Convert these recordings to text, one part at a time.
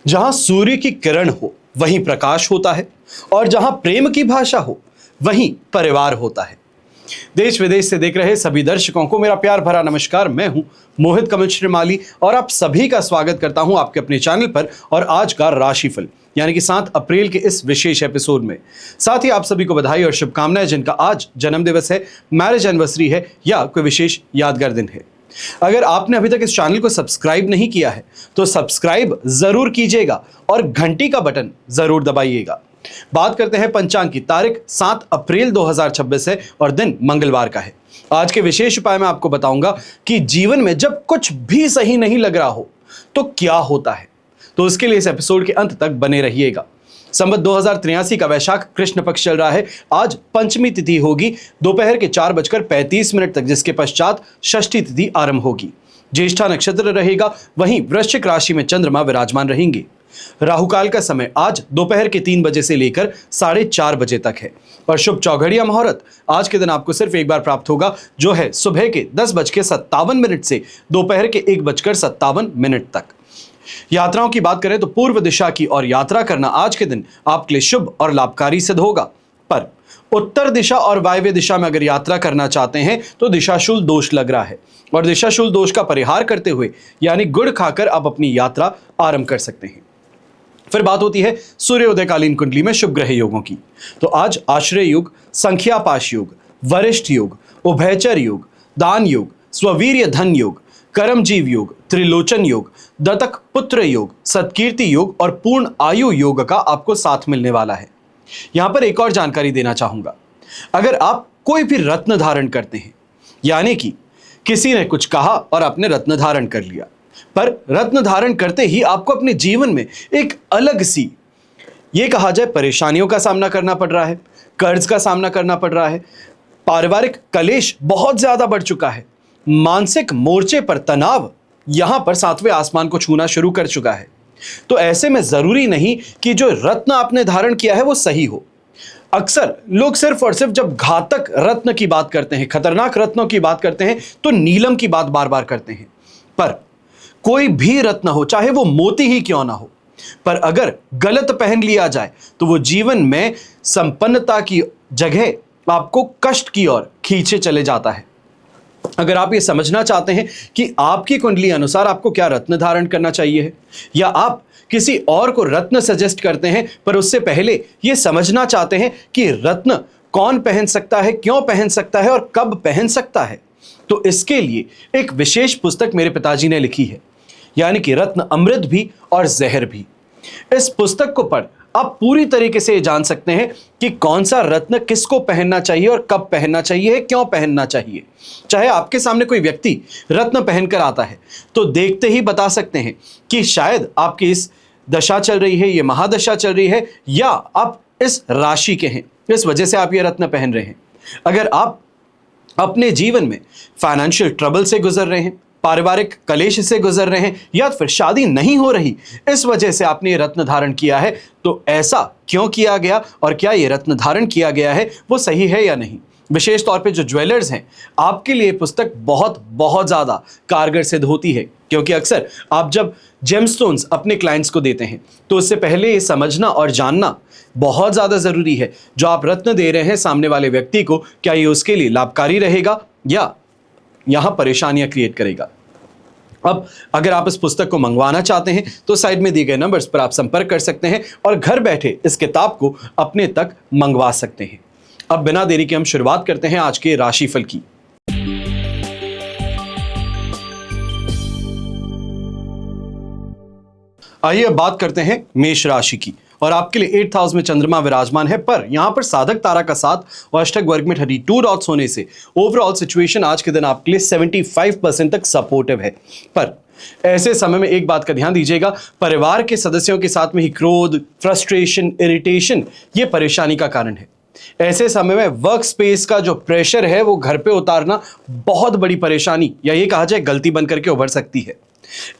जहां सूर्य की किरण हो वहीं प्रकाश होता है और जहां प्रेम की भाषा हो वहीं परिवार होता है। देश विदेश से देख रहे सभी दर्शकों को मेरा प्यार भरा नमस्कार। मैं हूं मोहित कमल श्रीमाली और आप सभी का स्वागत करता हूं आपके अपने चैनल पर और आज का राशिफल यानी कि 7 अप्रैल के इस विशेष एपिसोड में। साथ ही आप सभी को बधाई और शुभकामनाएं जिनका आज जन्मदिवस है, मैरिज एनिवर्सरी है या कोई विशेष यादगार दिन है। अगर आपने अभी तक इस चैनल को सब्सक्राइब नहीं किया है तो सब्सक्राइब जरूर कीजिएगा और घंटी का बटन जरूर दबाइएगा। बात करते हैं पंचांग की। तारीख 7 अप्रैल 2026 है और दिन मंगलवार का है। आज के विशेष उपाय में आपको बताऊंगा कि जीवन में जब कुछ भी सही नहीं लग रहा हो तो क्या होता है, तो उसके लिए इस एपिसोड के अंत तक बने रहिएगा। संवत 2083 का वैशाख कृष्ण पक्ष चल रहा है। आज पंचमी तिथि होगी दोपहर के 4:35 तक, जिसके पश्चात षष्ठी तिथि आरंभ होगी। ज्येष्ठा नक्षत्र रहेगा, वहीं वृश्चिक राशि में चंद्रमा विराजमान रहेंगे। राहुकाल का समय आज दोपहर के 3 बजे से लेकर 4:30 बजे तक है और शुभ चौघड़िया मुहूर्त आज के दिन आपको सिर्फ एक बार प्राप्त होगा, जो है सुबह के 10:57 से दोपहर के 1:57 तक। यात्राओं की बात करें तो पूर्व दिशा की और यात्रा करना आज के दिन आपके लिए शुभ और लाभकारी सिद्ध होगा, पर उत्तर दिशा और वायव्य दिशा में अगर यात्रा करना चाहते हैं तो दिशाशूल दोष लग रहा है और दिशाशूल दोष का परिहार करते हुए यानी गुड़ खाकर आप अपनी यात्रा आरंभ कर सकते हैं। फिर बात होती है सूर्योदयकालीन कुंडली में शुभ ग्रह योगों की। तो आज आश्रय योग, संख्या पाश योग, वरिष्ठ योग, उभयचर योग, दान योग, स्ववीर्य धन योग, कर्मजीव योग, त्रिलोचन योग, दत्तक पुत्र योग, सत्कीर्ति योग और पूर्ण आयु योग का आपको साथ मिलने वाला है। यहां पर एक और जानकारी देना चाहूंगा। अगर आप कोई भी रत्न धारण करते हैं, यानी कि किसी ने कुछ कहा और आपने रत्न धारण कर लिया, पर रत्न धारण करते ही आपको अपने जीवन में एक अलग सी, ये कहा जाए, परेशानियों का सामना करना पड़ रहा है, कर्ज का सामना करना पड़ रहा है, पारिवारिक कलेश बहुत ज्यादा बढ़ चुका है, मानसिक मोर्चे पर तनाव यहां पर 7वें आसमान को छूना शुरू कर चुका है। तो ऐसे में जरूरी नहीं कि जो रत्न आपने धारण किया है वो सही हो। अक्सर लोग सिर्फ और सिर्फ जब घातक रत्न की बात करते हैं, खतरनाक रत्नों की बात करते हैं, तो नीलम की बात बार बार करते हैं। पर कोई भी रत्न हो, चाहे वो मोती ही क्यों ना हो, पर अगर गलत पहन लिया जाए तो वो जीवन में संपन्नता की जगह आपको कष्ट की ओर खींचे चले जाता है। अगर आप ये समझना चाहते हैं कि आपकी कुंडली अनुसार आपको क्या रत्न धारण करना चाहिए है, या आप किसी और को रत्न सजेस्ट करते हैं पर उससे पहले ये समझना चाहते हैं कि रत्न कौन पहन सकता है, क्यों पहन सकता है और कब पहन सकता है, तो इसके लिए एक विशेष पुस्तक मेरे पिताजी ने लिखी है, यानी कि रत्न अमृत भी और जहर भी। इस पुस्तक को पढ़ आप पूरी तरीके से जान सकते हैं कि कौन सा रत्न किसको पहनना चाहिए और कब पहनना चाहिए, क्यों पहनना चाहिए। चाहे आपके सामने कोई व्यक्ति रत्न पहनकर आता है तो देखते ही बता सकते हैं कि शायद आपकी इस दशा चल रही है, ये महादशा चल रही है, या आप इस राशि के हैं, इस वजह से आप ये रत्न पहन रहे हैं। अगर आप अपने जीवन में फाइनेंशियल ट्रबल से गुजर रहे हैं, पारिवारिक कलेश से गुजर रहे हैं, या फिर शादी नहीं हो रही, इस वजह से आपने ये रत्न धारण किया है, तो ऐसा क्यों किया गया और क्या ये रत्न धारण किया गया है वो सही है या नहीं। विशेष तौर पे जो ज्वेलर्स हैं, आपके लिए पुस्तक बहुत बहुत ज़्यादा कारगर सिद्ध होती है, क्योंकि अक्सर आप जब जेमस्टोन्स अपने क्लाइंट्स को देते हैं तो उससे पहले ये समझना और जानना बहुत ज़्यादा ज़रूरी है जो आप रत्न दे रहे हैं सामने वाले व्यक्ति को, क्या ये उसके लिए लाभकारी रहेगा या यहाँ परेशानियाँ क्रिएट करेगा। अब अगर आप इस पुस्तक को मंगवाना चाहते हैं तो साइड में दिए गए नंबर्स पर आप संपर्क कर सकते हैं और घर बैठे इस किताब को अपने तक मंगवा सकते हैं। अब बिना देरी के हम शुरुआत करते हैं आज के राशिफल की। आइए अब बात करते हैं मेष राशि की और आपके लिए 8th हाउस में चंद्रमा विराजमान है, पर यहां पर साधक तारा का साथ और अष्टक वर्ग में 32 डॉट्स होने से ओवरऑल सिचुएशन आज के दिन आपके लिए 75% तक सपोर्टिव है। पर ऐसे समय में एक बात का ध्यान दीजिएगा, परिवार के सदस्यों के साथ में ही क्रोध, फ्रस्ट्रेशन, इरिटेशन ये परेशानी का कारण है। ऐसे समय में वर्क स्पेस का जो प्रेशर है वो घर पे उतारना बहुत बड़ी परेशानी या ये कहा जाए गलती बन करके उभर सकती है।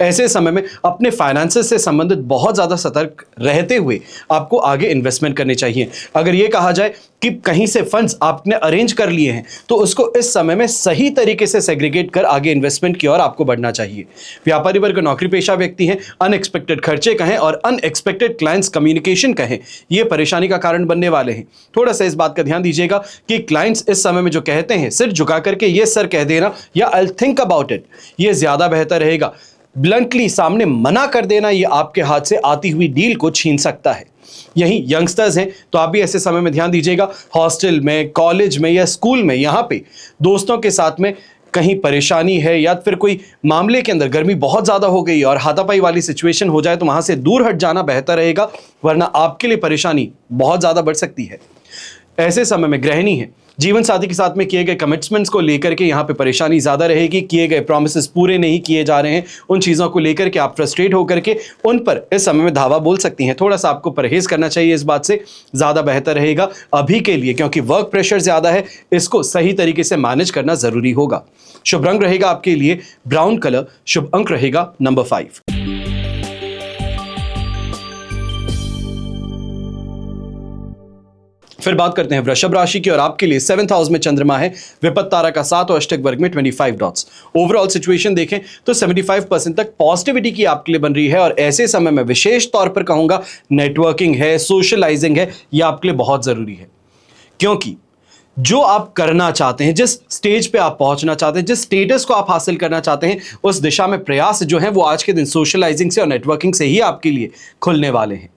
ऐसे समय में अपने फाइनेंसेस से संबंधित बहुत ज़्यादा सतर्क रहते हुए आपको आगे इन्वेस्टमेंट करने चाहिए। अगर ये कहा जाए कि कहीं से फंड्स आपने अरेंज कर लिए हैं तो उसको इस समय में सही तरीके से सेग्रीगेट कर आगे इन्वेस्टमेंट की ओर आपको बढ़ना चाहिए। व्यापारी वर्ग, नौकरी पेशा व्यक्ति हैं, अनएक्सपेक्टेड खर्चे कहें और अनएक्सपेक्टेड क्लाइंट्स कम्युनिकेशन कहें, ये परेशानी का कारण बनने वाले हैं। थोड़ा सा इस बात का ध्यान दीजिएगा कि क्लाइंट्स इस समय में जो कहते हैं सिर झुका करके ये सर कह देना या आई थिंक अबाउट इट, ये ज्यादा बेहतर रहेगा। ब्लंटली सामने मना कर देना ये आपके हाथ से आती हुई डील को छीन सकता है। यही यंगस्टर्स हैं तो आप भी ऐसे समय में ध्यान दीजिएगा, हॉस्टल में, कॉलेज में या स्कूल में, यहाँ पे दोस्तों के साथ में कहीं परेशानी है या फिर कोई मामले के अंदर गर्मी बहुत ज़्यादा हो गई और हाथापाई वाली सिचुएशन हो जाए तो वहाँ से दूर हट जाना बेहतर रहेगा, वरना आपके लिए परेशानी बहुत ज़्यादा बढ़ सकती है। ऐसे समय में गृहिणी है, जीवन साथी के साथ में किए गए कमिटमेंट्स को लेकर के यहाँ पे परेशानी ज़्यादा रहेगी, किए गए प्रॉमिसेस पूरे नहीं किए जा रहे हैं, उन चीज़ों को लेकर के आप फ्रस्ट्रेट होकर के उन पर इस समय में धावा बोल सकती हैं। थोड़ा सा आपको परहेज करना चाहिए, इस बात से ज़्यादा बेहतर रहेगा अभी के लिए, क्योंकि वर्क प्रेशर ज़्यादा है, इसको सही तरीके से मैनेज करना ज़रूरी होगा। शुभ रंग रहेगा आपके लिए ब्राउन कलर, शुभ अंक रहेगा नंबर 5। फिर बात करते हैं वृषभ राशि की और आपके लिए 7th हाउस में चंद्रमा है, विपत्त तारा का 7 और अष्टक वर्ग में 25 डॉट्स। ओवरऑल सिचुएशन देखें तो 75% तक पॉजिटिविटी की आपके लिए बन रही है और ऐसे समय में विशेष तौर पर कहूंगा नेटवर्किंग है, सोशलाइजिंग है, ये आपके लिए बहुत जरूरी है, क्योंकि जो आप करना चाहते हैं, जिस स्टेज पे आप पहुंचना चाहते हैं, जिस स्टेटस को आप हासिल करना चाहते हैं, उस दिशा में प्रयास जो है वो आज के दिन सोशलाइजिंग से और नेटवर्किंग से ही आपके लिए खुलने वाले हैं।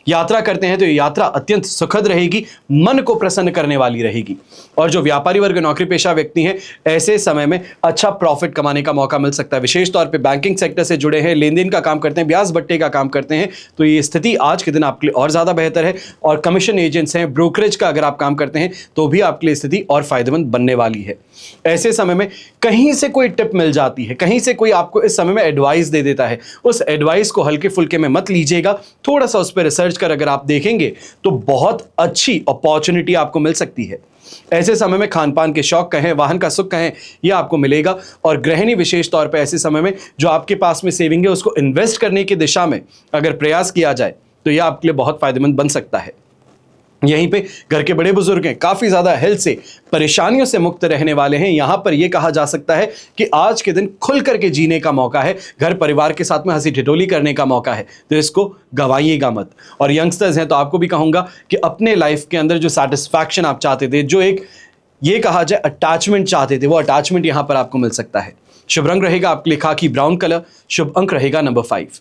यात्रा करते हैं तो ये यात्रा अत्यंत सुखद रहेगी, मन को प्रसन्न करने वाली रहेगी। और जो व्यापारी वर्ग, नौकरी पेशा व्यक्ति हैं, ऐसे समय में अच्छा प्रॉफिट कमाने का मौका मिल सकता है। विशेष तौर पे बैंकिंग सेक्टर से जुड़े हैं, लेन देन का काम करते हैं, ब्याज बट्टे का काम करते हैं, तो ये स्थिति आज के दिन आपके लिए और ज़्यादा बेहतर है। और कमीशन एजेंट्स हैं, ब्रोकरेज का अगर आप काम करते हैं तो भी आपके लिए स्थिति और फायदेमंद बनने वाली है। ऐसे समय में कहीं से कोई टिप मिल जाती है, कहीं से कोई आपको इस समय में एडवाइस दे देता है, उस एडवाइस को हल्के फुल्के में मत लीजिएगा, थोड़ा सा उस पर रिसर्च कर अगर आप देखेंगे तो बहुत अच्छी अपॉर्चुनिटी आपको मिल सकती है। ऐसे समय में खान पान के शौक कहें, वाहन का सुख कहें, यह आपको मिलेगा। और गृहिणी विशेष तौर पर ऐसे समय में जो आपके पास में सेविंग है उसको इन्वेस्ट करने की दिशा में अगर प्रयास किया जाए तो यह आपके लिए बहुत फायदेमंद बन सकता है। यहीं पे घर के बड़े बुजुर्ग हैं, काफी ज्यादा हेल्थ से परेशानियों से मुक्त रहने वाले हैं। यहां पर यह कहा जा सकता है कि आज के दिन खुल करके जीने का मौका है, घर परिवार के साथ में हंसी ठिठोली करने का मौका है, तो इसको गवाइएगा मत। और यंगस्टर्स हैं तो आपको भी कहूंगा कि अपने लाइफ के अंदर जो सेटिस्फैक्शन आप चाहते थे, जो एक ये कहा जाए अटैचमेंट चाहते थे, वो अटैचमेंट यहां पर आपको मिल सकता है। शुभ रंग रहेगा आपके लिए खाकी ब्राउन कलर, शुभ अंक रहेगा नंबर 5।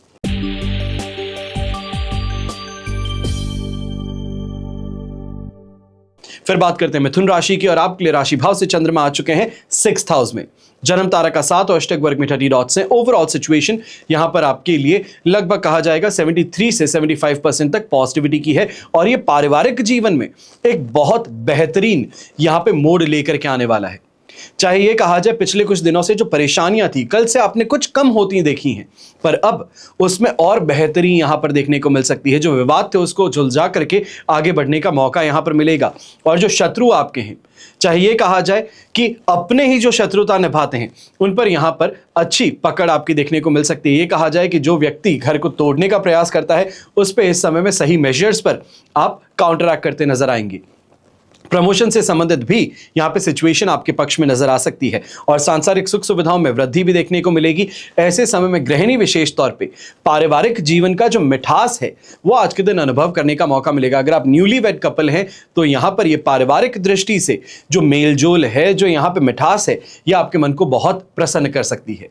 फिर बात करते हैं मिथुन राशि की और आपके लिए राशि भाव से चंद्रमा आ चुके हैं 6th हाउस में, जन्म तारा का 7 और अष्टक वर्ग में 30 डॉट्स हैं। ओवरऑल सिचुएशन यहां पर आपके लिए लगभग कहा जाएगा 73 से 75% तक पॉजिटिविटी की है और ये पारिवारिक जीवन में एक बहुत बेहतरीन यहां पे मोड़ लेकर के आने वाला है। चाहे ये कहा जाए पिछले कुछ दिनों से जो परेशानियां थी, कल से आपने कुछ कम होती देखी हैं, पर अब उसमें और बेहतरी यहां पर देखने को मिल सकती है। जो विवाद थे उसको सुलझा करके आगे बढ़ने का मौका यहां पर मिलेगा। और जो शत्रु आपके हैं, चाहे ये कहा जाए कि अपने ही जो शत्रुता निभाते हैं, उन पर यहां पर अच्छी पकड़ आपकी देखने को मिल सकती है। ये कहा जाए कि जो व्यक्ति घर को तोड़ने का प्रयास करता है, उस पर इस समय में सही मेजर्स पर आप काउंटरैक्ट करते नजर आएंगे। प्रमोशन से संबंधित भी यहाँ पे सिचुएशन आपके पक्ष में नजर आ सकती है और सांसारिक सुख सुविधाओं में वृद्धि भी देखने को मिलेगी। ऐसे समय में गृहिणी विशेष तौर पे पारिवारिक जीवन का जो मिठास है वो आज के दिन अनुभव करने का मौका मिलेगा। अगर आप न्यूली वेड कपल हैं तो यहाँ पर ये पारिवारिक दृष्टि से जो मेलजोल है, जो यहाँ पे मिठास है, ये आपके मन को बहुत प्रसन्न कर सकती है।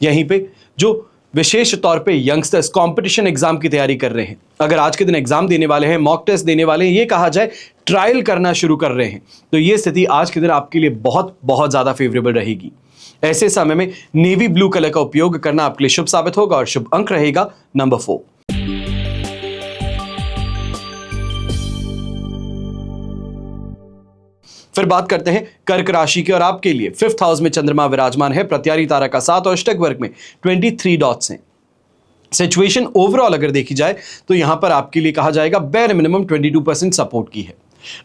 यहीं पे जो विशेष तौर पे यंगस्टर्स कंपटीशन एग्जाम की तैयारी कर रहे हैं, अगर आज के दिन एग्जाम देने वाले हैं, मॉक टेस्ट देने वाले हैं, ये कहा जाए ट्रायल करना शुरू कर रहे हैं, तो ये स्थिति आज के दिन आपके लिए बहुत बहुत ज़्यादा फेवरेबल रहेगी। ऐसे समय में नेवी ब्लू कलर का उपयोग करना आपके लिए शुभ साबित होगा और शुभ अंक रहेगा नंबर 4। फिर बात करते हैं कर्क राशि की और आपके लिए 5th हाउस में चंद्रमा विराजमान है, प्रत्यारी तारा का 7 और अष्टक वर्ग में 23 डॉट्स हैं। सिचुएशन ओवरऑल अगर देखी जाए तो यहां पर आपके लिए कहा जाएगा बेयर मिनिमम 22% सपोर्ट की है।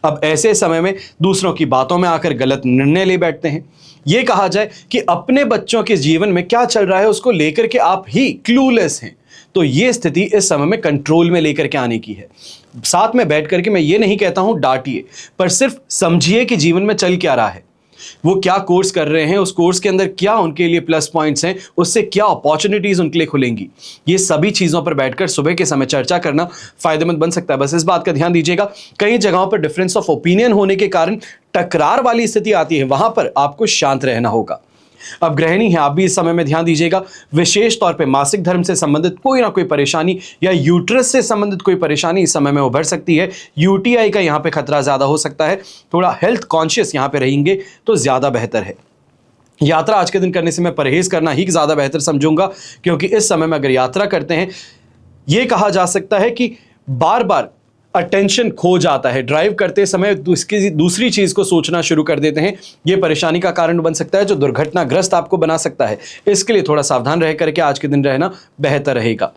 अब ऐसे समय में दूसरों की बातों में आकर गलत निर्णय ले बैठते हैं, ये कहा जाए कि अपने बच्चों के जीवन में क्या चल रहा है उसको लेकर के आप ही क्लूलेस हैं, तो ये स्थिति इस समय में कंट्रोल में लेकर के आने की है। साथ में बैठ करके मैं ये नहीं कहता हूं डांटिए, पर सिर्फ समझिए कि जीवन में चल क्या रहा है, वो क्या कोर्स कर रहे हैं, उस कोर्स के अंदर क्या उनके लिए प्लस पॉइंट्स हैं, उससे क्या अपॉर्चुनिटीज उनके लिए खुलेंगी। ये सभी चीजों पर बैठकर सुबह के समय चर्चा करना फायदेमंद बन सकता है। बस इस बात का ध्यान दीजिएगा, कई जगहों पर डिफरेंस ऑफ ओपिनियन होने के कारण टकरार वाली स्थिति आती है, वहां पर आपको शांत रहना होगा। अब गृहिणी है, आप भी इस समय में ध्यान दीजिएगा, विशेष तौर पे मासिक धर्म से संबंधित कोई ना कोई परेशानी या यूट्रस से संबंधित कोई परेशानी इस समय में उभर सकती है। यूटीआई का यहां पे खतरा ज्यादा हो सकता है, थोड़ा हेल्थ कॉन्शियस यहां पे रहेंगे तो ज्यादा बेहतर है। यात्रा आज के दिन करने से मैं परहेज करना ही ज्यादा बेहतर समझूंगा, क्योंकि इस समय में अगर यात्रा करते हैं, यह कहा जा सकता है कि बार बार अटेंशन खो जाता है, ड्राइव करते समय दूसरी चीज को सोचना शुरू कर देते हैं। यह परेशानी का कारण बन सकता है, जो दुर्घटनाग्रस्त आपको बना सकता है। इसके लिए थोड़ा सावधान रह करके आज के दिन रहना बेहतर रहेगा।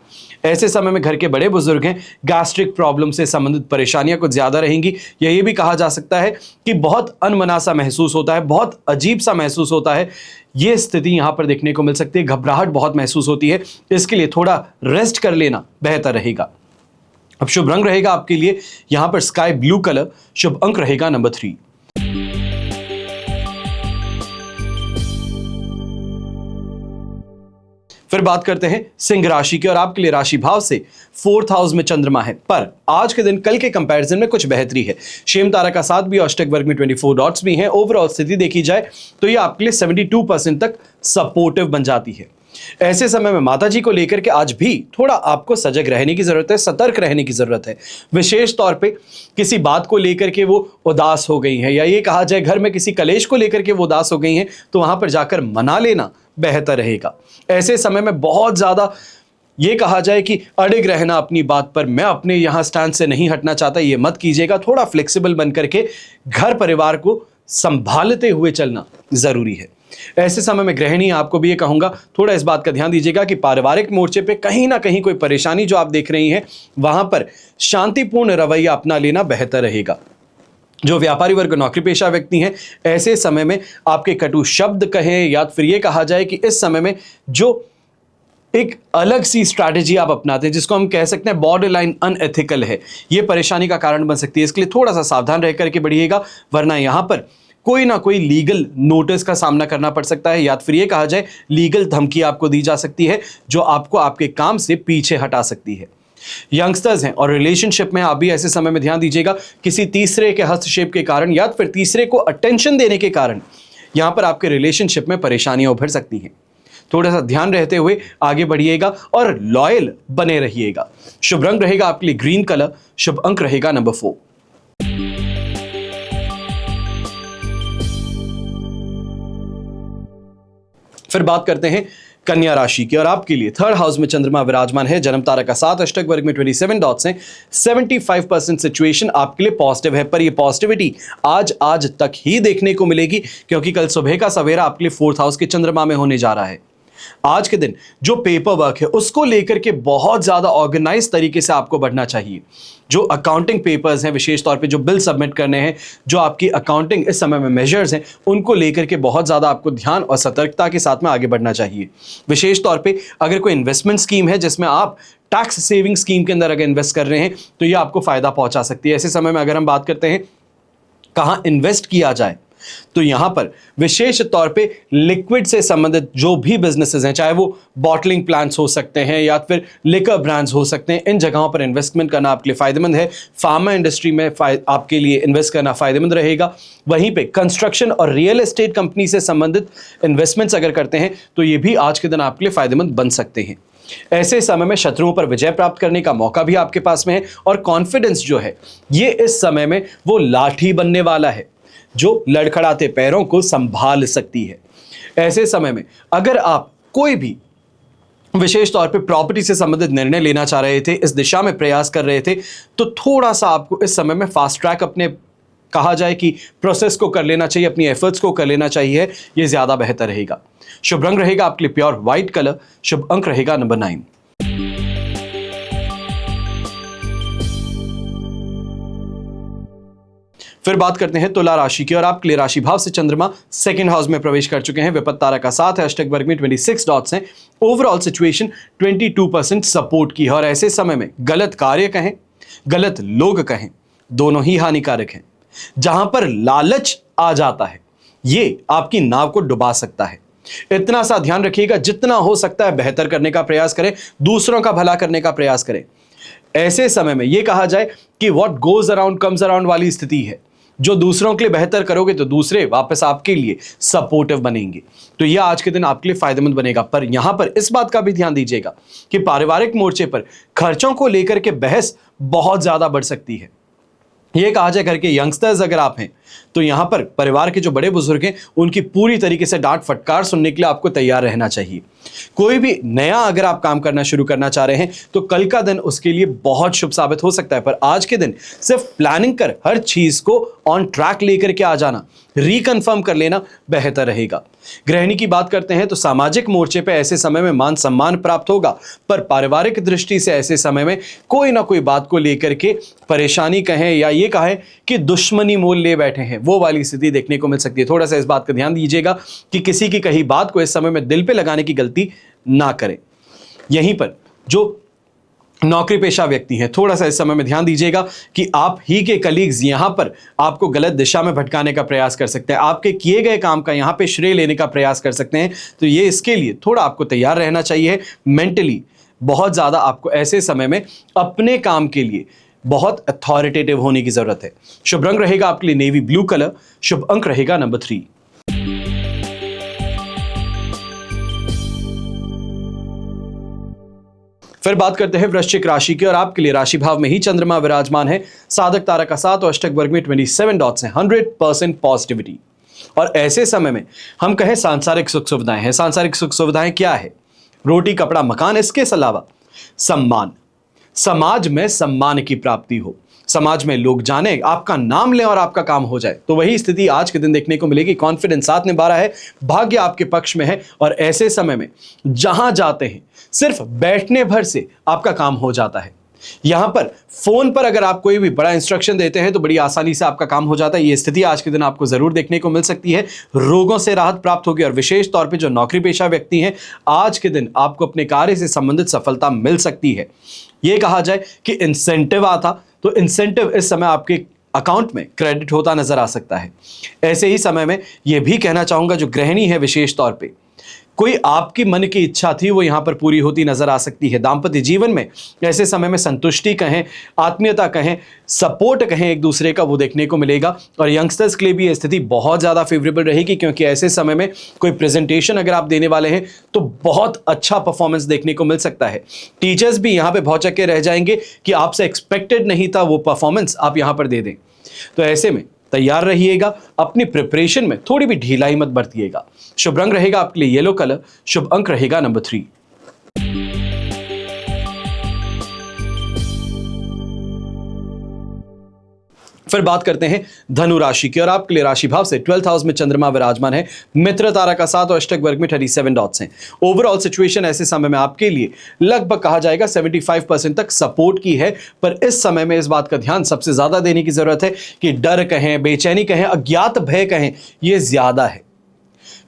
ऐसे समय में घर के बड़े बुजुर्ग हैं, गैस्ट्रिक प्रॉब्लम से संबंधित परेशानियां कुछ ज्यादा रहेंगी। ये भी कहा जा सकता है कि बहुत अनमना सा महसूस होता है, बहुत अजीब सा महसूस होता है। यह स्थिति यहां पर देखने को मिल सकती है, घबराहट बहुत महसूस होती है। इसके लिए थोड़ा रेस्ट कर लेना बेहतर रहेगा। अब शुभ रंग रहेगा आपके लिए यहां पर स्काई ब्लू कलर, शुभ अंक रहेगा नंबर 3। फिर बात करते हैं सिंह राशि की, और आपके लिए राशि भाव से 4th हाउस में चंद्रमा है, पर आज के दिन कल के कंपैरिजन में कुछ बेहतरी है। शेम तारा का साथ भी, अष्टक वर्ग में 24 डॉट्स भी हैं। ओवरऑल स्थिति देखी जाए तो ये आपके लिए 72% तक सपोर्टिव बन जाती है। ऐसे समय में माता जी को लेकर के आज भी थोड़ा आपको सजग रहने की जरूरत है, सतर्क रहने की जरूरत है। विशेष तौर पे किसी बात को लेकर के वो उदास हो गई हैं, या ये कहा जाए घर में किसी कलेश को लेकर के वो उदास हो गई हैं, तो वहां पर जाकर मना लेना बेहतर रहेगा। ऐसे समय में बहुत ज्यादा ये कहा जाए कि अड़िग रहना अपनी बात पर, मैं अपने यहां स्टैंड से नहीं हटना चाहता, ये मत कीजिएगा। थोड़ा फ्लेक्सिबल बन करके घर परिवार को संभालते हुए चलना जरूरी है। ऐसे समय में गृहिणी आपको भी ये कहूंगा, थोड़ा इस बात का ध्यान दीजिएगा कि पारिवारिक मोर्चे पे कहीं ना कहीं कोई परेशानी जो आप देख रही हैं, वहां पर शांतिपूर्ण रवैया अपना लेना बेहतर रहेगा। जो व्यापारी वर्ग, नौकरी पेशा व्यक्ति हैं, ऐसे समय में आपके कटु शब्द कहें या फिर ये कहा जाए कि इस समय में जो एक अलग सी स्ट्रैटेजी आप अपनाते हैं, जिसको हम कह सकते हैं बॉर्डर लाइन अनएथिकल है, ये परेशानी का कारण बन सकती है। इसके लिए थोड़ा सा सावधान रह करके बढ़िएगा, वरना यहां पर कोई ना कोई लीगल नोटिस का सामना करना पड़ सकता है, या फिर ये कहा जाए लीगल धमकी आपको दी जा सकती है, जो आपको आपके काम से पीछे हटा सकती है। यंगस्टर्स हैं और रिलेशनशिप में आप भी ऐसे समय में ध्यान दीजिएगा, किसी तीसरे के हस्तक्षेप के कारण या फिर तीसरे को अटेंशन देने के कारण यहां पर आपके रिलेशनशिप में परेशानियां उभर सकती हैं। थोड़ा सा ध्यान रहते हुए आगे बढ़िएगा और लॉयल बने रहिएगा। शुभ रंग रहेगा आपके लिए ग्रीन कलर, शुभ अंक रहेगा नंबर 4। फिर बात करते हैं कन्या राशि की, और आपके लिए 3rd हाउस में चंद्रमा विराजमान है। जन्म तारा का 7, अष्टक वर्ग में 27 डॉट्स हैं। 75% सिचुएशन आपके लिए पॉजिटिव है, पर ये पॉजिटिविटी आज तक ही देखने को मिलेगी, क्योंकि कल सुबह का सवेरा आपके लिए 4th हाउस के चंद्रमा में होने जा रहा है। आज के दिन जो पेपर वर्क है उसको लेकर के बहुत ज्यादा ऑर्गेनाइज तरीके से आपको बढ़ना चाहिए। जो अकाउंटिंग पेपर्स हैं, विशेष तौर पे जो बिल सबमिट करने हैं, जो आपकी अकाउंटिंग इस समय में मेजर्स हैं, उनको लेकर के बहुत ज़्यादा आपको ध्यान और सतर्कता के साथ में आगे बढ़ना चाहिए। विशेष तौर पे अगर कोई इन्वेस्टमेंट स्कीम है जिसमें आप टैक्स सेविंग स्कीम के अंदर अगर इन्वेस्ट कर रहे हैं, तो ये आपको फायदा पहुंचा सकती है। ऐसे समय में अगर हम बात करते हैं कहाँ इन्वेस्ट किया जाए, तो यहां पर विशेष तौर पे लिक्विड से संबंधित जो भी बिजनेसेस हैं, चाहे वो बॉटलिंग प्लांट्स हो सकते हैं या फिर लिकर ब्रांड्स हो सकते हैं, इन जगहों पर इन्वेस्टमेंट करना आपके लिए फायदेमंद है। फार्मा इंडस्ट्री में आपके लिए इन्वेस्ट करना फायदेमंद रहेगा। वहीं पे कंस्ट्रक्शन और रियल एस्टेट कंपनी से संबंधित इन्वेस्टमेंट्स अगर करते हैं, तो ये भी आज के दिन आपके लिए फायदेमंद बन सकते हैं। ऐसे समय में शत्रुओं पर विजय प्राप्त करने का मौका भी आपके पास में है, और कॉन्फिडेंस जो है ये इस समय में वो लाठी बनने वाला है जो लड़खड़ाते पैरों को संभाल सकती है। ऐसे समय में अगर आप कोई भी विशेष तौर पे प्रॉपर्टी से संबंधित निर्णय लेना चाह रहे थे, इस दिशा में प्रयास कर रहे थे, तो थोड़ा सा आपको इस समय में फास्ट ट्रैक अपने कहा जाए कि प्रोसेस को कर लेना चाहिए, अपनी एफर्ट्स को कर लेना चाहिए, ये ज्यादा बेहतर रहेगा। शुभ रंग रहेगा आपके लिए प्योर व्हाइट कलर, शुभ अंक रहेगा नंबर 9। फिर बात करते हैं तुला राशि की और आपके लिए राशि भाव से चंद्रमा सेकंड हाउस में प्रवेश कर चुके हैं। विपत्त तारा का साथ है, अष्टक वर्ग में 26 डॉट्स हैं। ओवरऑल सिचुएशन 22% सपोर्ट की है और ऐसे समय में गलत कार्य कहें, गलत लोग कहें, दोनों ही हानिकारक हैं। जहां पर लालच आ जाता है ये आपकी नाव को डुबा सकता है। इतना सा ध्यान रखिएगा, जितना हो सकता है बेहतर करने का प्रयास करें, दूसरों का भला करने का प्रयास करें। ऐसे समय में यह कहा जाए कि what goes around comes around वाली स्थिति है। जो दूसरों के लिए बेहतर करोगे तो दूसरे वापस आपके लिए सपोर्टिव बनेंगे। तो यह आज के दिन आपके लिए फायदेमंद बनेगा। पर यहां पर इस बात का भी ध्यान दीजिएगा कि पारिवारिक मोर्चे पर खर्चों को लेकर के बहस बहुत ज्यादा बढ़ सकती है। ये कहा जाए घर के यंगस्टर्स अगर आप हैं तो यहां पर परिवार के जो बड़े बुजुर्ग हैं उनकी पूरी तरीके से डांट फटकार सुनने के लिए आपको तैयार रहना चाहिए। कोई भी नया अगर आप काम करना शुरू करना चाह रहे हैं तो कल का दिन उसके लिए बहुत शुभ साबित हो सकता है। पर आज के दिन सिर्फ प्लानिंग कर हर चीज को ऑन ट्रैक लेकर के आ जाना, रिकन्फर्म कर लेना बेहतर रहेगा। गृहिणी की बात करते हैं तो सामाजिक मोर्चे पे ऐसे समय में मान सम्मान प्राप्त होगा, पर पारिवारिक दृष्टि से ऐसे समय में कोई ना कोई बात को लेकर के परेशानी कहें या ये कहें कि दुश्मनी मोल ले बैठे हैं, वो वाली स्थिति देखने को मिल सकती है। थोड़ा सा इस बात का ध्यान दीजिएगा कि किसी की कही बात को इस समय में दिल पे लगाने की गलती ना करें। यहीं पर जो नौकरी पेशा व्यक्ति हैं थोड़ा सा इस समय में ध्यान दीजिएगा कि आप ही के कलीग्स यहां पर आपको गलत दिशा में भटकाने का प्रयास कर सकते हैं, आपके किए गए काम का यहां पे श्रेय लेने का प्रयास कर सकते हैं। तो ये इसके लिए थोड़ा आपको तैयार रहना चाहिए। मेंटली बहुत ज्यादा आपको ऐसे समय में अपने काम के लिए बहुत अथॉरिटेटिव होने की जरूरत है। शुभ रंग रहेगा आपके लिए नेवी ब्लू कलर, शुभ अंक रहेगा नंबर 3। फिर बात करते हैं वृश्चिक राशि की और आपके लिए राशि भाव में ही चंद्रमा विराजमान है। साधक तारा का साथ और अष्टक वर्ग में 27 डॉट्स हैं। 100% पॉजिटिविटी। और ऐसे समय में हम कहें सांसारिक सुख सुविधाएं हैं। सांसारिक सुख सुविधाएं क्या है? रोटी कपड़ा मकान, इसके अलावा सम्मान, समाज में सम्मान की प्राप्ति हो, समाज में लोग जाने, आपका नाम लें और आपका काम हो जाए। तो वही स्थिति आज के दिन देखने को मिलेगी। कॉन्फिडेंस 7 ने 12 है, भाग्य आपके पक्ष में है और ऐसे समय में जहां जाते हैं सिर्फ बैठने भर से आपका काम हो जाता है। यहां पर फोन पर अगर आप कोई भी बड़ा इंस्ट्रक्शन देते हैं तो बड़ी आसानी से आपका काम हो जाता है। यह स्थिति आज के दिन आपको जरूर देखने को मिल सकती है। रोगों से राहत प्राप्त होगी और विशेष तौर पे जो नौकरी पेशा व्यक्ति हैं आज के दिन आपको अपने कार्य से संबंधित सफलता मिल सकती है। यह कहा जाए कि इंसेंटिव आता तो इंसेंटिव इस समय आपके अकाउंट में क्रेडिट होता नजर आ सकता है। ऐसे ही समय में यह भी कहना चाहूंगा जो गृहिणी है विशेष तौर पे कोई आपकी मन की इच्छा थी वो यहां पर पूरी होती नजर आ सकती है। दांपत्य जीवन में ऐसे समय में संतुष्टि कहें, आत्मीयता कहें, सपोर्ट कहें एक दूसरे का, वो देखने को मिलेगा। और यंगस्टर्स के लिए भी ये स्थिति बहुत ज़्यादा फेवरेबल रहेगी क्योंकि ऐसे समय में कोई प्रेजेंटेशन अगर आप देने वाले हैं तो बहुत अच्छा परफॉर्मेंस देखने को मिल सकता है। टीचर्स भी यहाँ पे भौचक्के रह जाएंगे कि आपसे एक्सपेक्टेड नहीं था वो परफॉर्मेंस आप यहाँ पर दे दें। तो ऐसे में तैयार रहिएगा, अपनी प्रिपरेशन में थोड़ी भी ढिलाई मत बरतिएगा। शुभ रंग रहेगा आपके लिए येलो कलर, शुभ अंक रहेगा नंबर 3। फिर बात करते हैं धनु राशि की और आपके लिए राशि भाव से 12th हाउस में चंद्रमा विराजमान है। मित्र तारा का साथ और अष्टक वर्ग में 37 डॉट्स हैं। ओवरऑल सिचुएशन ऐसे समय में आपके लिए लगभग कहा जाएगा 75% तक सपोर्ट की है। पर इस समय में इस बात का ध्यान सबसे ज्यादा देने की जरूरत है कि डर कहें, बेचैनी कहें, अज्ञात भय कहें, यह ज्यादा है।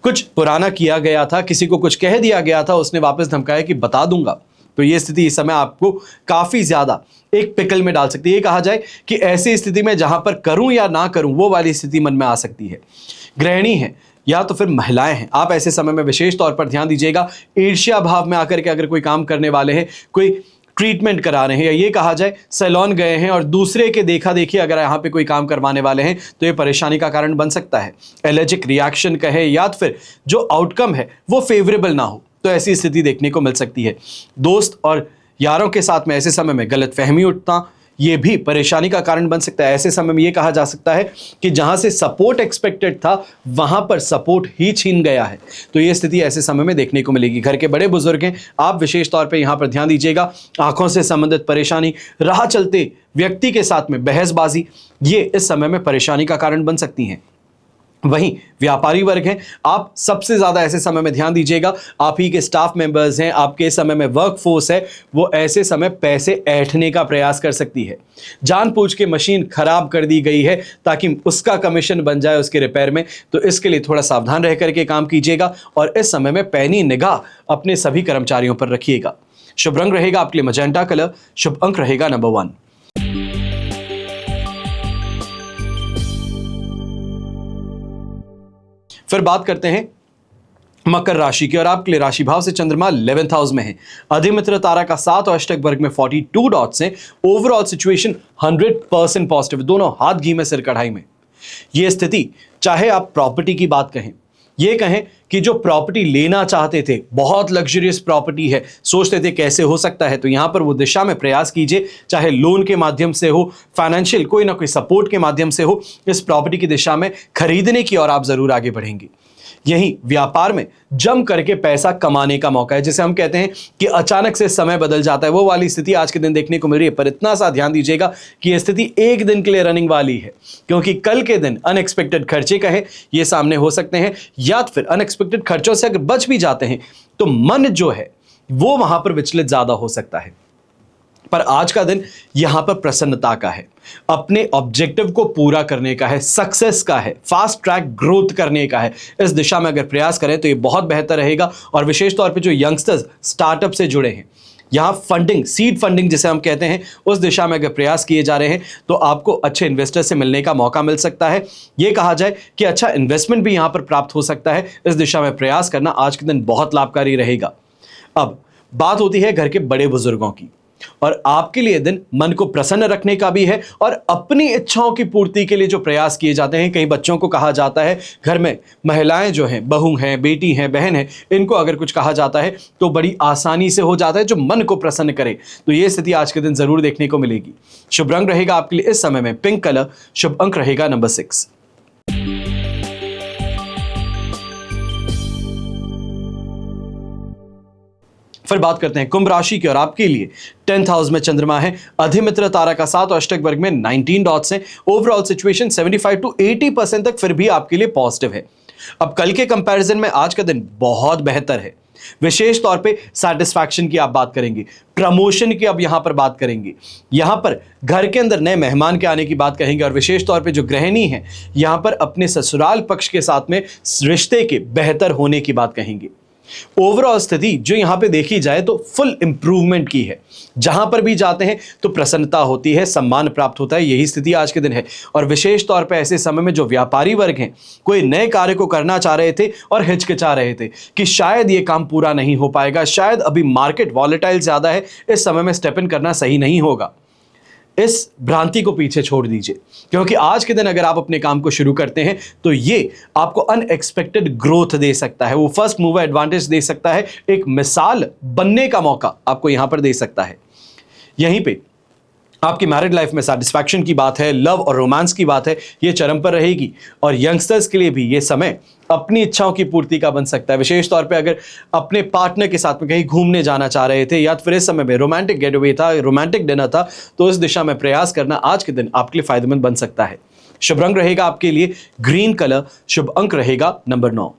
कुछ पुराना किया गया था, किसी को कुछ कह दिया गया था, उसने वापस धमकाया कि बता दूंगा। तो ये स्थिति इस समय आपको काफी ज्यादा एक पिकल में डाल सकती है। ये कहा जाए कि ऐसी स्थिति में जहां पर करूं या ना करूं वो वाली स्थिति मन में आ सकती है। गृहिणी है या तो फिर महिलाएं हैं, आप ऐसे समय में विशेष तौर पर ध्यान दीजिएगा। ईर्ष्या भाव में आकर के अगर कोई काम करने वाले हैं, कोई ट्रीटमेंट करा रहे हैं या ये कहा जाए सैलून गए हैं और दूसरे के देखा देखी अगर यहाँ पे कोई काम करवाने वाले हैं तो ये परेशानी का कारण बन सकता है। एलर्जिक रिएक्शन कहे या फिर जो आउटकम है वो फेवरेबल ना हो तो ऐसी स्थिति देखने को मिल सकती है। दोस्त और यारों के साथ में ऐसे समय में गलतफहमी उठना ये भी परेशानी का कारण बन सकता है। ऐसे समय में ये कहा जा सकता है कि जहां से सपोर्ट एक्सपेक्टेड था वहां पर सपोर्ट ही छीन गया है। तो ये स्थिति ऐसे समय में देखने को मिलेगी। घर के बड़े बुजुर्ग हैं, आप विशेष तौर पे यहां पर ध्यान दीजिएगा। आंखों से संबंधित परेशानी, राह चलते व्यक्ति के साथ में बहसबाजी, ये इस समय में परेशानी का कारण बन सकती हैं। वहीं व्यापारी वर्ग हैं, आप सबसे ज्यादा ऐसे समय में ध्यान दीजिएगा, आप ही के स्टाफ मेंबर्स हैं, आपके समय में वर्क फोर्स है, वो ऐसे समय पैसे ऐंठने का प्रयास कर सकती है। जानबूझ के मशीन खराब कर दी गई है ताकि उसका कमीशन बन जाए उसके रिपेयर में, तो इसके लिए थोड़ा सावधान रह करके काम कीजिएगा और इस समय में पैनी निगाह अपने सभी कर्मचारियों पर रखिएगा। शुभ रंग रहेगा आपके लिए मजेंटा कलर, शुभ अंक रहेगा नंबर 1। फिर बात करते हैं मकर राशि की और आपके लिए राशि भाव से चंद्रमा 11th हाउस में है। अधिमित्र तारा का 7 और अष्टक वर्ग में 42 डॉट्स हैं। ओवरऑल सिचुएशन 100% पॉजिटिव, दोनों हाथ घी में सिर कढ़ाई में। यह स्थिति, चाहे आप प्रॉपर्टी की बात कहें, ये कहें कि जो प्रॉपर्टी लेना चाहते थे, बहुत लग्जरियस प्रॉपर्टी है, सोचते थे कैसे हो सकता है, तो यहां पर वो दिशा में प्रयास कीजिए, चाहे लोन के माध्यम से हो, फाइनेंशियल कोई ना कोई सपोर्ट के माध्यम से हो, इस प्रॉपर्टी की दिशा में खरीदने की और आप जरूर आगे बढ़ेंगे। यही व्यापार में जम करके पैसा कमाने का मौका है, जिसे हम कहते हैं कि अचानक से समय बदल जाता है, वो वाली स्थिति आज के दिन देखने को मिल रही है। पर इतना सा ध्यान दीजिएगा कि यह स्थिति एक दिन के लिए रनिंग वाली है, क्योंकि कल के दिन अनएक्सपेक्टेड खर्चे कहे ये सामने हो सकते हैं, या फिर अनएक्सपेक्टेड खर्चों से अगर बच भी जाते हैं तो मन जो है वो वहां पर विचलित ज्यादा हो सकता है। पर आज का दिन यहां पर प्रसन्नता का है, अपने ऑब्जेक्टिव को पूरा करने का है, सक्सेस का है, फास्ट ट्रैक ग्रोथ करने का है। इस दिशा में अगर प्रयास करें तो ये बहुत बेहतर रहेगा। और विशेष तौर पे जो यंगस्टर्स स्टार्टअप से जुड़े हैं, यहां फंडिंग, सीड फंडिंग जिसे हम कहते हैं, उस दिशा में अगर प्रयास किए जा रहे हैं तो आपको अच्छे इन्वेस्टर से मिलने का मौका मिल सकता है। यह कहा जाए कि अच्छा इन्वेस्टमेंट भी यहां पर प्राप्त हो सकता है। इस दिशा में प्रयास करना आज के दिन बहुत लाभकारी रहेगा। अब बात होती है घर के बड़े बुजुर्गों की, और आपके लिए दिन मन को प्रसन्न रखने का भी है और अपनी इच्छाओं की पूर्ति के लिए जो प्रयास किए जाते हैं। कई बच्चों को कहा जाता है, घर में महिलाएं जो हैं, बहू हैं, बेटी हैं, बहन है, इनको अगर कुछ कहा जाता है तो बड़ी आसानी से हो जाता है, जो मन को प्रसन्न करे। तो यह स्थिति आज के दिन जरूर देखने को मिलेगी। शुभ रंग रहेगा आपके लिए इस समय में पिंक कलर, शुभ अंक रहेगा नंबर 6। फिर बात करते हैं कुंभ राशि की और आपके लिए 10th हाउस में चंद्रमा है। अधिमित्र तारा का 7 और अष्टक वर्ग में 19 डॉट्स हैं। ओवरऑल सिचुएशन 75 to 80% तक फिर भी आपके लिए पॉजिटिव है। अब कल के कंपैरिजन में आज का दिन बहुत बेहतर है। विशेष तौर पे सैटिस्फैक्शन की आप बात करेंगे, प्रमोशन की अब यहां पर बात करेंगे, यहां पर घर के अंदर नए मेहमान के आने की बात कहेंगे, और विशेष तौर पे जो गृहिणी है यहां पर अपने ससुराल पक्ष के साथ में रिश्ते के बेहतर होने की बात कहेंगे। ओवरऑल स्थिति जो यहां पे देखी जाए तो फुल इंप्रूवमेंट की है। जहां पर भी जाते हैं तो प्रसन्नता होती है, सम्मान प्राप्त होता है, यही स्थिति आज के दिन है। और विशेष तौर पे ऐसे समय में जो व्यापारी वर्ग हैं, कोई नए कार्य को करना चाह रहे थे और हिचकिचा रहे थे कि शायद ये काम पूरा नहीं हो पाएगा, शायद अभी मार्केट वॉलेटाइल ज्यादा है, इस समय में स्टेप इन करना सही नहीं होगा, इस भ्रांति को पीछे छोड़ दीजिए। क्योंकि आज के दिन अगर आप अपने काम को शुरू करते हैं तो ये आपको अनएक्सपेक्टेड ग्रोथ दे सकता है, वो फर्स्ट मूवर एडवांटेज दे सकता है, एक मिसाल बनने का मौका आपको यहां पर दे सकता है। यहीं पे आपकी मैरिड लाइफ में सेटिस्फैक्शन की बात है, लव और रोमांस की बात है, ये चरम पर रहेगी। और यंगस्टर्स के लिए भी ये समय अपनी इच्छाओं की पूर्ति का बन सकता है। विशेष तौर पे अगर अपने पार्टनर के साथ में कहीं घूमने जाना चाह रहे थे, या फिर इस समय में रोमांटिक गेटअवे था, रोमांटिक डिनर था, तो इस दिशा में प्रयास करना आज के दिन आपके लिए फायदेमंद बन सकता है। शुभ रंग रहेगा आपके लिए ग्रीन कलर, शुभ अंक रहेगा नंबर 9।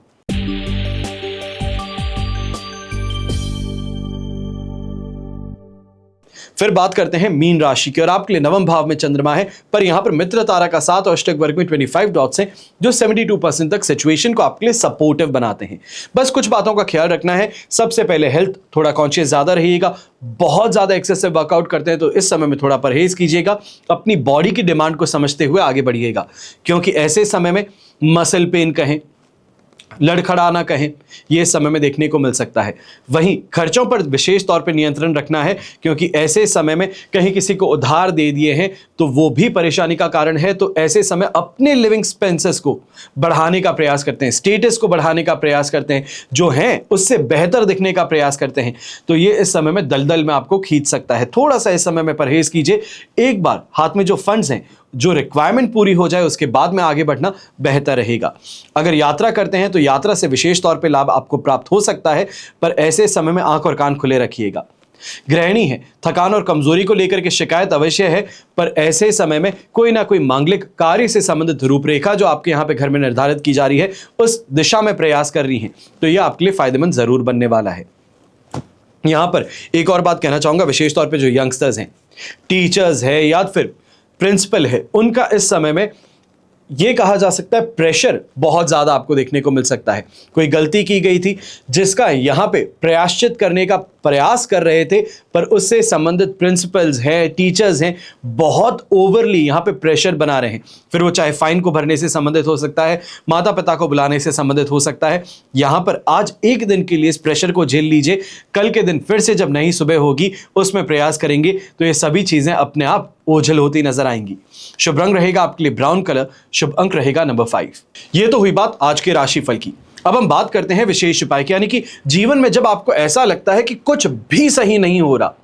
फिर बात करते हैं मीन राशि की और आपके लिए 9वें भाव में चंद्रमा है, पर यहां पर मित्र तारा का 7 और अष्टक वर्ग में 25 डॉट्स हैं, जो 72% तक सिचुएशन को आपके लिए सपोर्टिव बनाते हैं। बस कुछ बातों का ख्याल रखना है। सबसे पहले हेल्थ, थोड़ा कॉन्शियस ज्यादा रहिएगा। बहुत ज्यादा एक्सेसिव वर्कआउट करते हैं तो इस समय में थोड़ा परहेज कीजिएगा। अपनी बॉडी की डिमांड को समझते हुए आगे बढ़िएगा, क्योंकि ऐसे समय में मसल पेन कहें, लड़खड़ाना कहें, यह समय में देखने को मिल सकता है। वहीं खर्चों पर विशेष तौर पर नियंत्रण रखना है, क्योंकि ऐसे समय में कहीं किसी को उधार दे दिए हैं तो वो भी परेशानी का कारण है। तो ऐसे समय अपने लिविंग एक्सपेंसेस को बढ़ाने का प्रयास करते हैं, स्टेटस को बढ़ाने का प्रयास करते हैं, जो हैं उससे बेहतर दिखने का प्रयास करते हैं, तो ये इस समय में दलदल में आपको खींच सकता है। थोड़ा सा इस समय में परहेज कीजिए। एक बार हाथ में जो फंड्स हैं, जो रिक्वायरमेंट पूरी हो जाए, उसके बाद में आगे बढ़ना बेहतर रहेगा। अगर यात्रा करते हैं तो यात्रा से विशेष तौर पे लाभ आपको प्राप्त हो सकता है, पर ऐसे समय में आंख और कान खुले रखिएगा। गृहिणी है, थकान और कमजोरी को लेकर के शिकायत अवश्य है, पर ऐसे समय में कोई ना कोई मांगलिक कार्य से संबंधित रूपरेखा जो आपके यहाँ पे घर में निर्धारित की जा रही है, उस दिशा में प्रयास कर रही हैं, तो यह आपके लिए फायदेमंद जरूर बनने वाला है। यहां पर एक और बात कहना चाहूंगा, विशेष तौर पे जो यंगस्टर्स हैं, टीचर्स है या फिर प्रिंसिपल है, उनका इस समय में ये कहा जा सकता है प्रेशर बहुत ज्यादा आपको देखने को मिल सकता है। कोई गलती की गई थी जिसका यहां पे प्रायश्चित करने का प्रयास कर रहे थे, पर उससे संबंधित प्रिंसिपल्स हैं, टीचर्स हैं, बहुत ओवरली यहां पे प्रेशर बना रहे हैं। फिर वो चाहे फाइन को भरने से संबंधित हो सकता है, माता पिता को बुलाने से संबंधित हो सकता है। यहां पर आज एक दिन के लिए इस प्रेशर को झेल लीजिए, कल के दिन फिर से जब नई सुबह होगी उसमें प्रयास करेंगे तो ये सभी चीजें अपने आप ओझल होती नजर आएंगी। शुभ रंग रहेगा आपके लिए ब्राउन कलर, शुभ अंक रहेगा नंबर 5। ये तो हुई बात आज के राशिफल की। अब हम बात करते हैं विशेष उपाय की, यानी कि जीवन में जब आपको ऐसा लगता है कि कुछ भी सही नहीं हो रहा,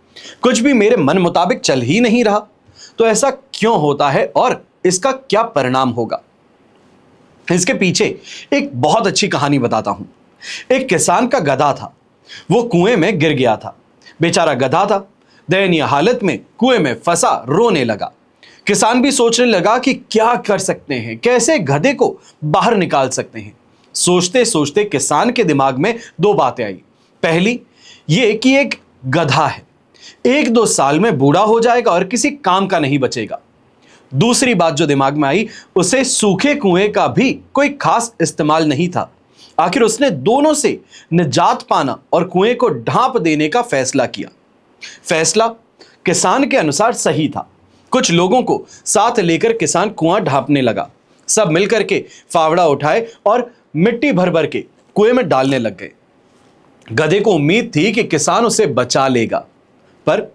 कुछ भी मेरे मन मुताबिक चल ही नहीं रहा, तो ऐसा क्यों होता है और इसका क्या परिणाम होगा, इसके पीछे एक बहुत अच्छी कहानी बताता हूं। एक किसान का गधा था, वो कुएं में गिर गया था। बेचारा गधा था, दयनीय हालत में कुएं में फंसा रोने लगा। किसान भी सोचने लगा कि क्या कर सकते हैं, कैसे गधे को बाहर निकाल सकते हैं। सोचते सोचते किसान के दिमाग में दो बातें आई। पहली ये कि एक गधा है, 1-2 साल में बूढ़ा हो जाएगा और किसी काम का नहीं बचेगा। दूसरी बात जो दिमाग में आई, उसे सूखे कुएं का भी कोई खास इस्तेमाल नहीं था। आखिर उसने दोनों से निजात पाना और कुएं को ढांप देने का फैसला किया। फैसला किसान के अनुसार सही था। कुछ लोगों को साथ लेकर किसान कुआं ढांपने लगा। सब मिलकर के फावड़ा उठाए और मिट्टी भर भर के कुएं में डालने लग गए। गधे को उम्मीद थी कि किसान उसे बचा लेगा, पर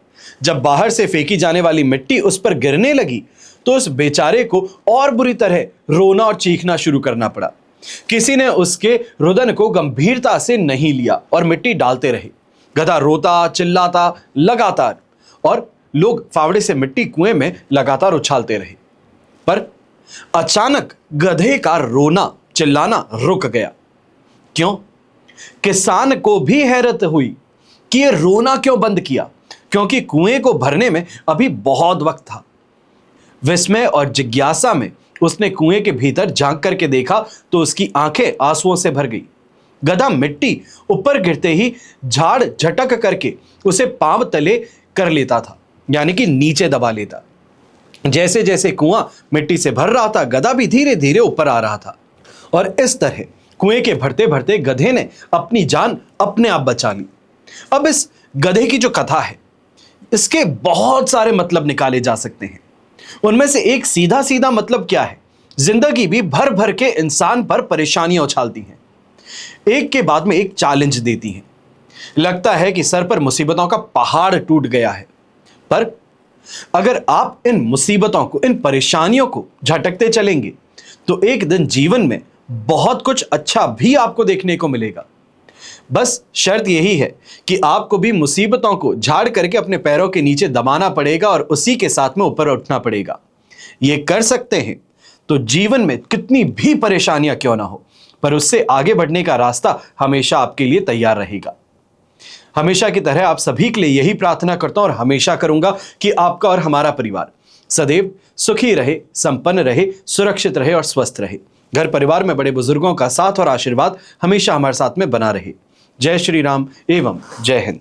जब बाहर से फेंकी जाने वाली मिट्टी उस पर गिरने लगी तो उस बेचारे को और बुरी तरह रोना और चीखना शुरू करना पड़ा। किसी ने उसके रुदन को गंभीरता से नहीं लिया और मिट्टी डालते रहे। गधा रोता चिल्लाता लगातार और लोग फावड़े से मिट्टी कुएं में लगातार उछालते रहे। पर अचानक गधे का रोना चिल्लाना रुक गया। क्यों? किसान को भी हैरत हुई कि यह रोना क्यों बंद किया, क्योंकि कुएं को भरने में अभी बहुत वक्त था। विस्मय और जिज्ञासा में उसने कुएं के भीतर झांक करके देखा तो उसकी आंखें आंसुओं से भर गई। गधा मिट्टी ऊपर गिरते ही झाड़ झटक करके उसे पांव तले कर लेता था, यानी कि नीचे दबा लेता। जैसे जैसे कुआं मिट्टी से भर रहा था, गधा भी धीरे धीरे ऊपर आ रहा था और इस तरह कुएं के भरते भरते गधे ने अपनी जान अपने आप बचा ली। अब इस गधे की जो कथा है, इसके बहुत सारे मतलब निकाले जा सकते हैं। उनमें से एक सीधा सीधा मतलब क्या है, जिंदगी भी भर भर के इंसान पर परेशानियां उछालती हैं, एक के बाद में एक चैलेंज देती हैं। लगता है कि सर पर मुसीबतों का पहाड़ टूट गया है, पर अगर आप इन मुसीबतों को, इन परेशानियों को झटकते चलेंगे तो एक दिन जीवन में बहुत कुछ अच्छा भी आपको देखने को मिलेगा। बस शर्त यही है कि आपको भी मुसीबतों को झाड़ करके अपने पैरों के नीचे दबाना पड़ेगा और उसी के साथ में ऊपर उठना पड़ेगा। ये कर सकते हैं तो जीवन में कितनी भी परेशानियां क्यों ना हो, पर उससे आगे बढ़ने का रास्ता हमेशा आपके लिए तैयार रहेगा। हमेशा की तरह आप सभी के लिए यही प्रार्थना करता हूं और हमेशा करूंगा कि आपका और हमारा परिवार सदैव सुखी रहे, संपन्न रहे, सुरक्षित रहे और स्वस्थ रहे। घर परिवार में बड़े बुजुर्गों का साथ और आशीर्वाद हमेशा हमारे साथ में बना रहे। जय श्री राम एवं जय हिंद।